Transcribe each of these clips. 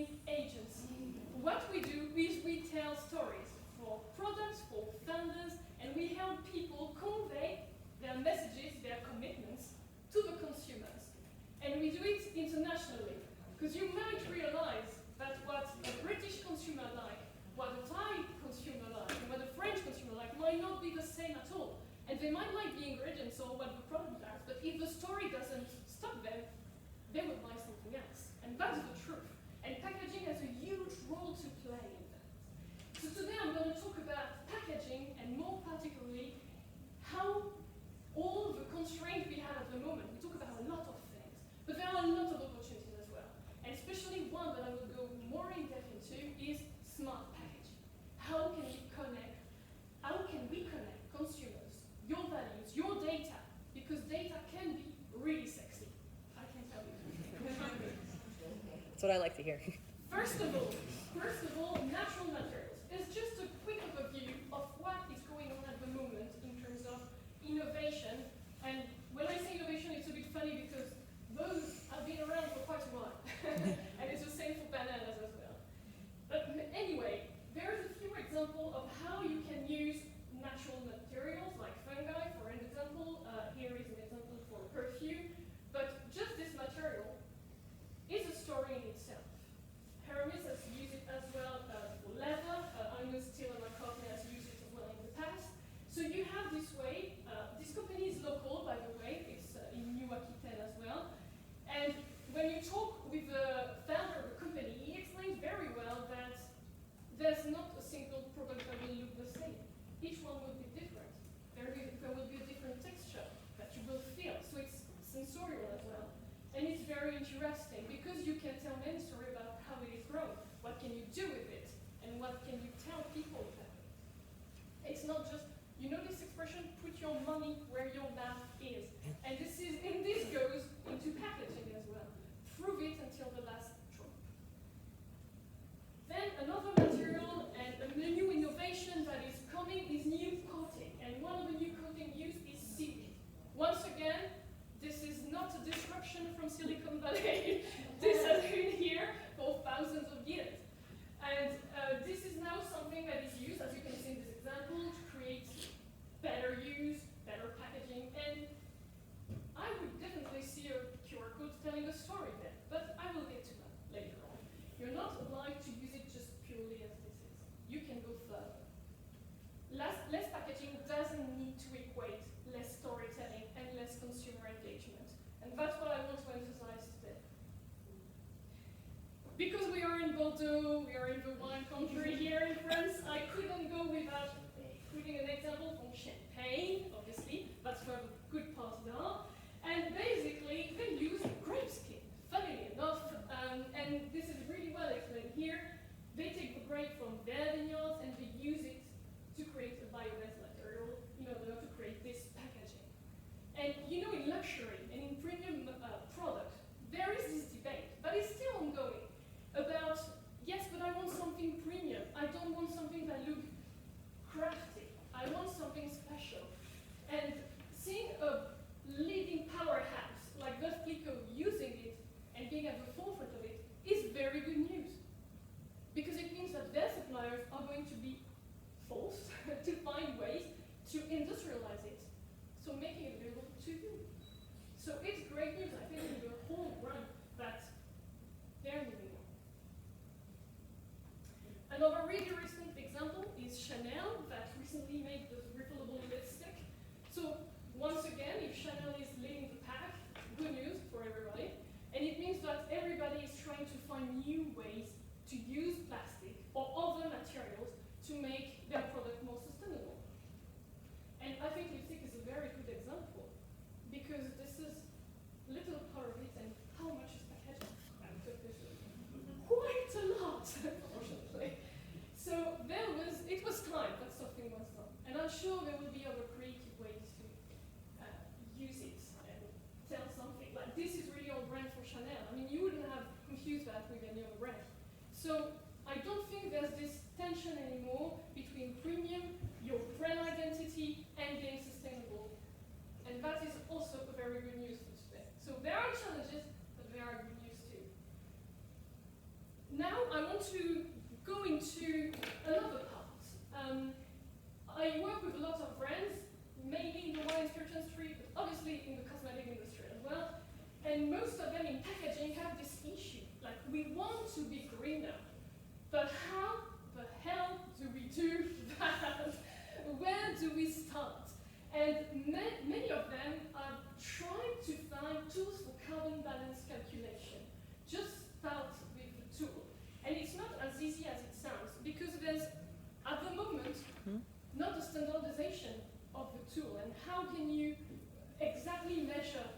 design agency. What we do is we tell stories for products, for founders, and we help people convey their messages, their commitments to the consumers. And we do it internationally, because you might realize that what a British consumer like, what a Thai consumer like, and what a French consumer like might not be the same at all. And they might like the ingredients or what the product does, but if the story doesn't stop them, they will buy something else. And that's the truth. And packaging has a huge role to play in that. So today I'm going to talk about packaging, and more particularly, how all the constraints we have at the moment. We talk about a lot of things, but there are a lot of opportunities as well. And especially one that I will go more in depth into is smart packaging. How can we connect consumers, your values, your data? Because data can be really sexy, I can tell you. That's what I like to hear. First of all, natural materials. It's just a quick overview of what is going on at the moment in terms of innovation. And when I say innovation, it's a bit funny because those have been around for quite a while. And it's the same for bananas as well. But anyway, there's a few examples of how you can use natural materials like fungi, for an example. Here is an example for perfume. But just this material is a story in itself. Hermes has used it as well for leather. I know Stella McCartney has used it as well in the past. So you have this way. This company is local, by the way. It's in New Aquitaine as well. And when you talk with the founder of the company, he explains very well that there's not a single product that will look the same. Each one will be different. There will be a different texture that you will feel. So it's sensorial as well. And it's very interesting because you can tell many stories about how it is grown. What can you do with it? And what can you tell people about it? It's not just, you know this expression, put your money where your mouth is. And this goes into packaging as well. Prove it until the last drop. Then another material and a new innovation that is coming is new coating. And one of the new coating used is seaweed. Once again, this is not a disruption from Silicon Valley. This has been here for thousands of years. And this is now something that is used, as you can see in this example, to create better use, better packaging. And I would definitely see a QR code telling a story there, but I will get to that later on. You're not obliged to use it just purely as this is. You can go further. Less packaging doesn't need to equate less storytelling and less consumer engagement. And that's what I want to emphasize today. Because we are in Bordeaux, we are in the wine country here in France, I couldn't go without putting an example from Champagne, obviously, that's where the good parts are. And basically, they use grape skin, funnily enough, and this is really well explained here. They take the grape from their vineyards and they use it to create a biomass material in order to create this packaging. And you know, in luxury and in premium product, there is this debate, but it's still ongoing, about, yes, but I want something premium. I don't want something that looks crafty. I want something special. And seeing a leading powerhouse like Lux Lingua using it and being at the forefront of it is very good news. Because it means that their suppliers are going to be forced to find ways to industrialize it, so making it available to you. So it's great news, I think, in the whole run that they're moving on. Another really recent example is Chanel, that recently made the refillable lipstick. So once again, if Chanel is leading the pack, good news for everybody. And it means that everybody is trying to find new ways to use plastic or other materials to make their product more sustainable. And I think lipstick is a very good example because this is little part of it, and how much is packaging? Quite a lot, unfortunately. So it was time that something was done. And I'm sure there will be other creative ways to use it and tell something. Like, this is really on brand for Chanel. I mean, you wouldn't have confused that with any other brand. So I don't think there's this tension anymore between premium, your brand identity, and being sustainable. And that is also a very good news for today. So there are challenges, but there are good news too. Now want to go into another part. I work with a lot of brands, mainly in the wine spirits industry, but obviously in the cosmetic industry as well. And most of them in packaging have this issue. Like, we want to be greener, but how the hell do we do that? Where do we start? And many of them are trying to find tools for carbon balance calculation. Just start with the tool. And it's not as easy as it sounds, because there's, at the moment, not a standardization of the tool. And how can you exactly measure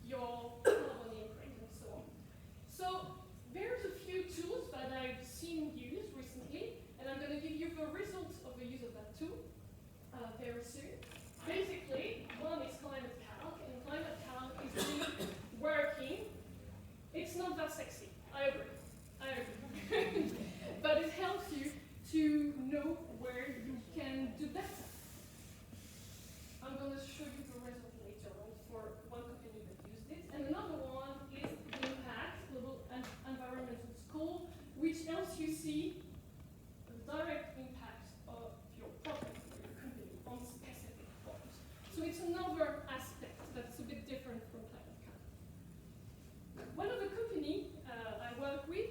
your carbon imprint and so on? So there's a few tools that I've seen used recently, and I'm going to give you the results of the use of that tool very soon. Basically, one is Climate Calc, and Climate Calc is really working. It's not that sexy, I agree. But it helps you to know where you can do better. I'm going to show you the result later on for one company that used it. And another one is Impact, Global Environmental Score, which helps you see the direct impact of your product or your company on specific points. So it's another aspect that's a bit different from Climate Calc. One of the company I work with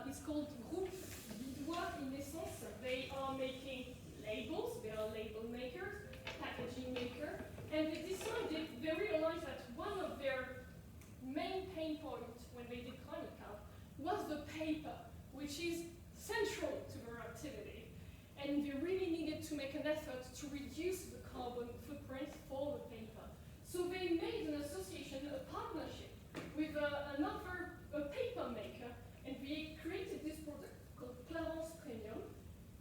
is called Groupe Vidois in Essence. They are making labels, they are label makers, packaging maker, and they decided, they realized that one of their main pain points when they did Climate Calc was the paper, which is central to their activity. And they really needed to make an effort to reduce the carbon footprint for the paper. So they made an association, a partnership with another paper maker, and they created this product called Clarence Premium,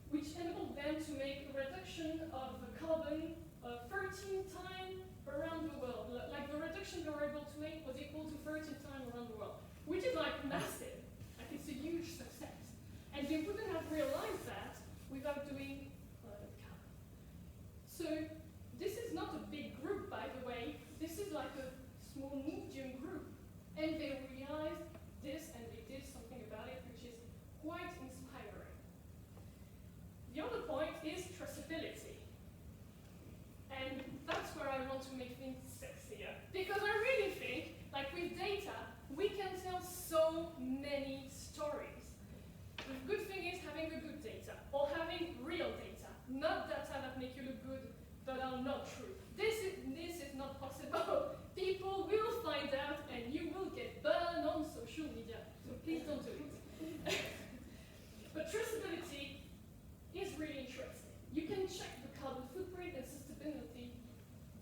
which enabled them to make a reduction of the carbon 13 times around the world. Like the reduction they were able to make was equal to 13 times around the world, which is like massive. Like, it's a huge success. And they wouldn't have realized that without doing Climate Calc. So this is not a big group, by the way. This is like a small, medium group. And they realized this, and they did something about it, which is quite inspiring. The other point is traceability. And that's where I want to make things sexier. Because I really think, like with data, we can tell so many stories. The good thing is having the good data, or having real data, not data that make you look good but are not true. This is not possible. People will find out and you will get burned on social media. So please don't do it. But traceability is really interesting. You can check the carbon footprint and sustainability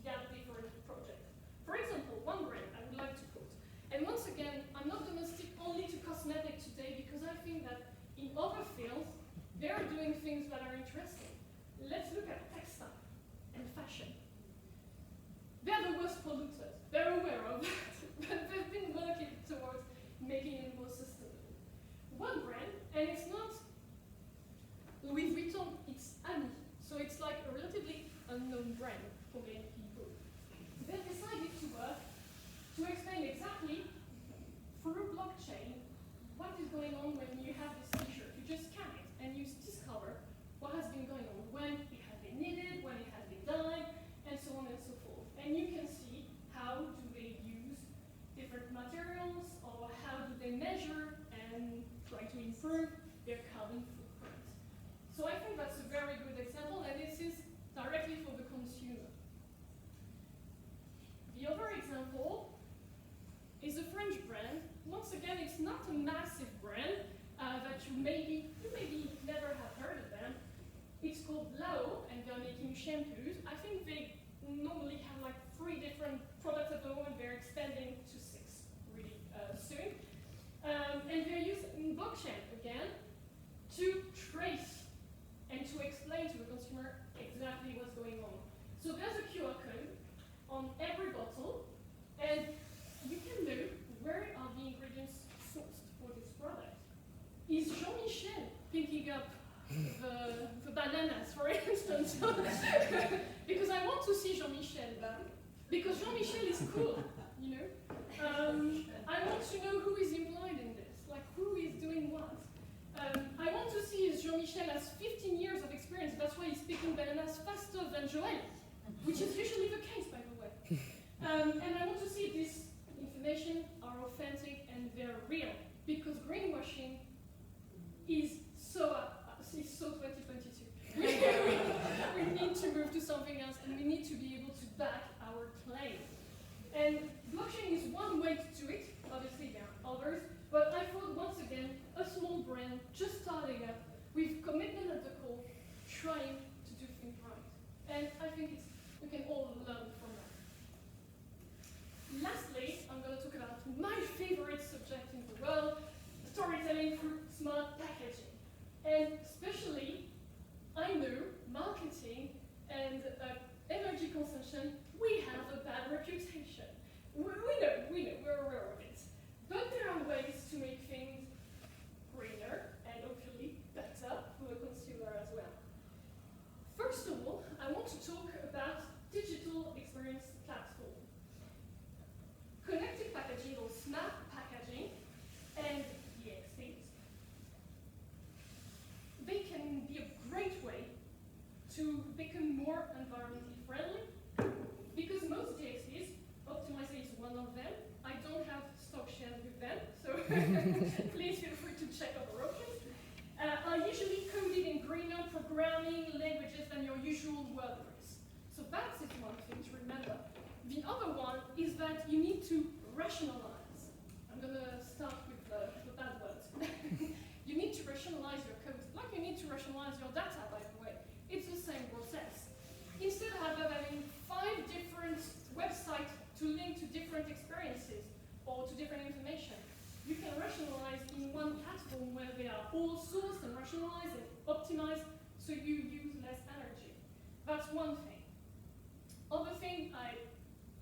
via different projects. For example, one brand I would like to quote. And once again, I'm not going to stick only to cosmetic today, because I think that in other fields, they are doing things that are interesting. Let's look at textile and fashion. They're the worst polluters. They're aware of that, but they've been working towards making it more sustainable. One brand, and it's not Louis Vuitton, it's Ami. So it's like a relatively unknown brand for many people. They decided to work to explain exactly through blockchain what is going on when you have this t-shirt. You just scan it and you discover what has been going on, when it has been knitted, when it has been dyed, and so on and so forth. And you can see how do they use different materials, or how do they measure and try to improve their carbon footprint. So I think that's a very good example, and this is directly for the consumer. The other example is a French brand. Once again, it's not a massive brand that you maybe never have heard of them. It's called Lao, and they're making shampoos. I think they normally have like 3 different products at the moment. They're expanding to 6 really soon. And they're using blockchain again to trace and to explain to the consumer exactly what's going on. So there's a QR code on every bottle, and you can know where are the ingredients sourced for this product. Is Jean-Michel picking up the bananas, for instance? Because I want to see Jean-Michel, because Jean-Michel is cool, you know? I want to know who is employed in this, like who is doing what. Michel has 15 years of experience. That's why he's picking bananas faster than Joël, which is usually the case, by the way. And I want to see these information are authentic and they're real, because greenwashing is so 2022. We need to move to something else, and we need to be able to back our claim. And blockchain is one way to do it. Obviously, there are others. But I thought, once again, a small brand just starting up with commitment at the core, trying to do things right. And I think we can all learn from that. Lastly, I'm going to talk about my favorite subject in the world, storytelling through smart packaging. And especially, I know marketing and energy consumption, we have a bad reputation. We know, we're aware of it. But there are ways to make things greener and hopefully better for the consumer as well. First of all, I want to talk about digital experience platform. Connected packaging or smart packaging and DXPs. They can be a great way to become more environmentally friendly, because most DXPs, Optimizer is one of them. I don't have stock shares with them, so please feel free to check other options. Are usually coded in greener programming languages than your usual WordPress. So that's one thing to remember. The other one is that you need to rationalize. I'm going to start with the bad words. You need to rationalize your code, like you need to rationalize your data, by the way. It's the same process. Instead of having 5 different websites to link to different experiences or to different information, you can rationalize in one platform where they are all sourced and rationalized and optimized, so you use less energy. That's one thing. Other thing I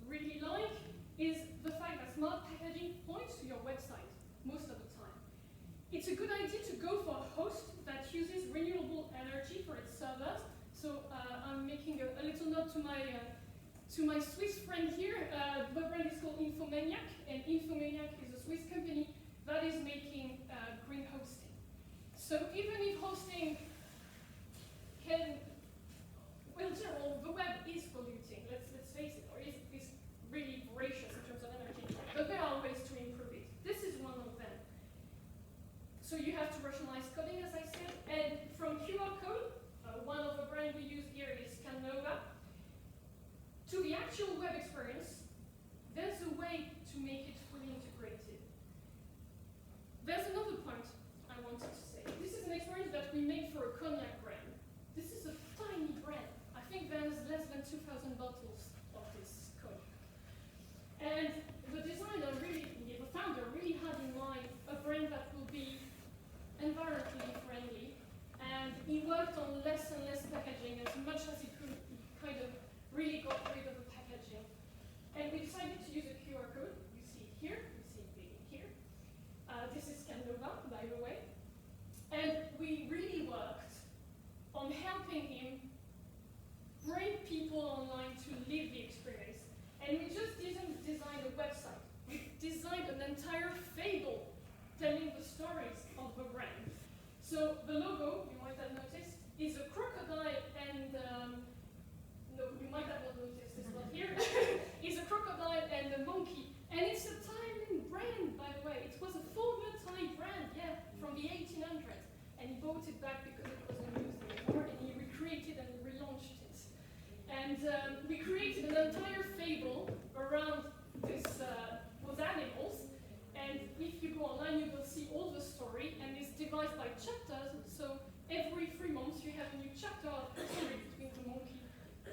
really like is the fact that smart packaging points to your website most of the time. It's a good idea to go for a host that uses renewable energy for its servers. So I'm making a little note to my Swiss friend here. The brand is called Infomaniac, and Infomaniac is a Swiss company that is making green hosting. So even if hosting can, well, general, the web is polluting, let's face it, or is really voracious in terms of energy, but there are ways to improve it. This is one of them. So you have to rationalize coding, as I said, and from QR code, one of the brands we use here is Canova, to the actual web experience, there's a way to make it fully integrated. There's another point I wanted to say. This is an experience that we made for a cognac brand. This is a tiny brand. I think there's less than 2,000 bottles of this cognac. And the designer the founder really had in mind a brand that will be environmentally friendly, and he worked on less and less packaging as much as he could. He kind of really got rid of the packaging. And we decided to use a QR code. You see it here, you see it being here. This is Canova, by the way. And we really worked on helping him bring people online to live the experience. And we just didn't design a website. We designed an entire fable telling the stories of the brand. So the logo, you might have noticed, is a crocodile and no, you might have not noticed this one here, is a crocodile and a monkey. And it's a Thailand brand, by the way. It was a former Thai brand, yeah, from the 1800s. And he bought it back because it wasn't used anymore, and he recreated and relaunched it. And we created an entire fable around those animals. And if you go online, you will see all the story, and it's divided by chapters. So every 3 months, you have a new chapter of the story between the monkey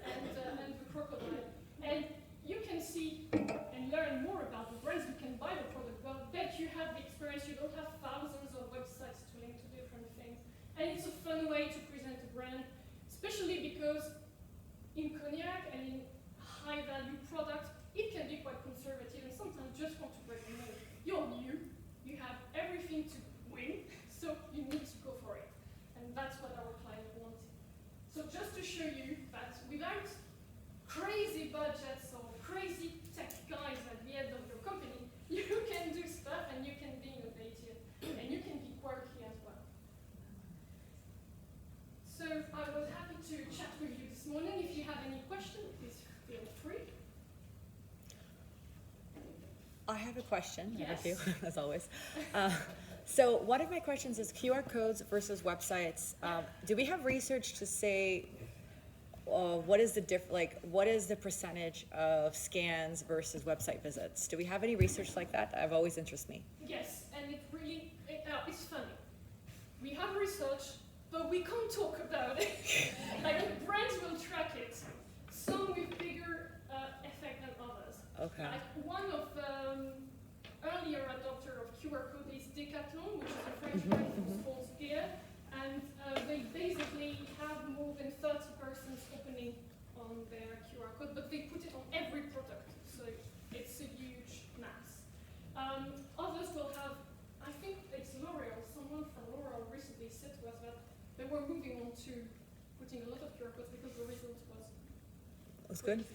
and the crocodile. And you can see and learn more about the brands. You can buy the product, but bet you have the experience. You don't have thousands of websites to link to different things. And it's a fun way to present a brand, especially because in cognac and in high-value products, it can be quite conservative and sometimes just want to break the mold. You're new, you have everything to win, so you need to go for it. And that's what our client wanted. So just to show you that without crazy budgets or crazy tech guys at the end of your company, you can do stuff and you can be innovative. have a question. I have a Yes. few, as always. So one of my questions is QR codes versus websites. Do we have research to say what is the percentage of scans versus website visits? Do we have any research like that? That always interests me. Yes, and it's funny. We have research, but we can't talk about it. Like, brands will track it. Some with bigger effect than others. Okay. Like, one of earlier adopter of QR code is Decathlon, which is a French brand for sports gear, and they basically have more than 30 persons opening on their QR code, but they put it on every product, so it's a huge mass. Others will have, I think it's L'Oreal, someone from L'Oreal recently said to us that they were moving on to putting a lot of QR codes because the result was That's good.